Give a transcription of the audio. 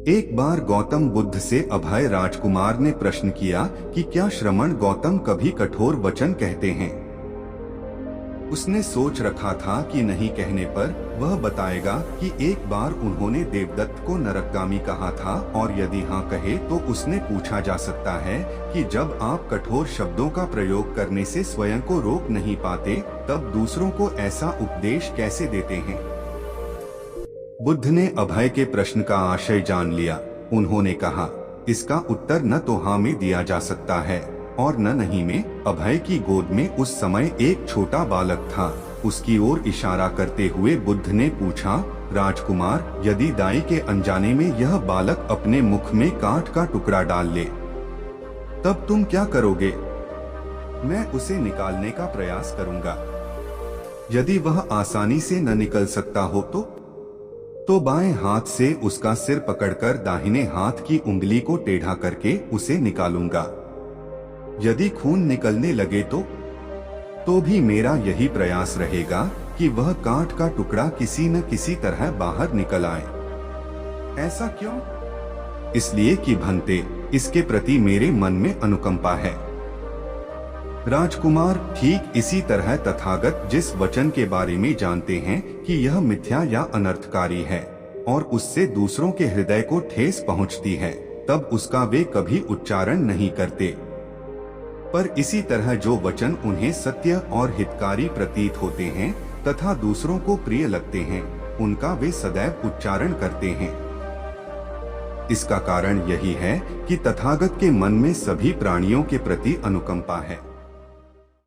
एक बार गौतम बुद्ध से अभय राजकुमार ने प्रश्न किया कि क्या श्रमण गौतम कभी कठोर वचन कहते हैं। उसने सोच रखा था कि नहीं कहने पर वह बताएगा कि एक बार उन्होंने देवदत्त को नरकगामी कहा था, और यदि हाँ कहे तो उसने पूछा जा सकता है कि जब आप कठोर शब्दों का प्रयोग करने से स्वयं को रोक नहीं पाते, तब दूसरों को ऐसा उपदेश कैसे देते हैं। बुद्ध ने अभय के प्रश्न का आशय जान लिया। उन्होंने कहा, इसका उत्तर न तो हाँ में दिया जा सकता है और न नहीं में। अभय की गोद में उस समय एक छोटा बालक था। उसकी ओर इशारा करते हुए बुद्ध ने पूछा, राजकुमार, यदि दाई के अनजाने में यह बालक अपने मुख में कांट का टुकड़ा डाल ले, तब तुम क्या करोगे। मैं उसे निकालने का प्रयास करूंगा। यदि वह आसानी से न निकल सकता हो तो बाएं हाथ से उसका सिर पकड़कर दाहिने हाथ की उंगली को टेढ़ा करके उसे निकालूंगा। यदि खून निकलने लगे तो भी मेरा यही प्रयास रहेगा कि वह कांट का टुकड़ा किसी न किसी तरह बाहर निकल आए। ऐसा क्यों? इसलिए कि भंते, इसके प्रति मेरे मन में अनुकंपा है। राजकुमार, ठीक इसी तरह तथागत जिस वचन के बारे में जानते हैं कि यह मिथ्या या अनर्थकारी है और उससे दूसरों के हृदय को ठेस पहुंचती है, तब उसका वे कभी उच्चारण नहीं करते। पर इसी तरह जो वचन उन्हें सत्य और हितकारी प्रतीत होते हैं तथा दूसरों को प्रिय लगते हैं, उनका वे सदैव उच्चारण करते हैं। इसका कारण यही है कि तथागत के मन में सभी प्राणियों के प्रति अनुकंपा है।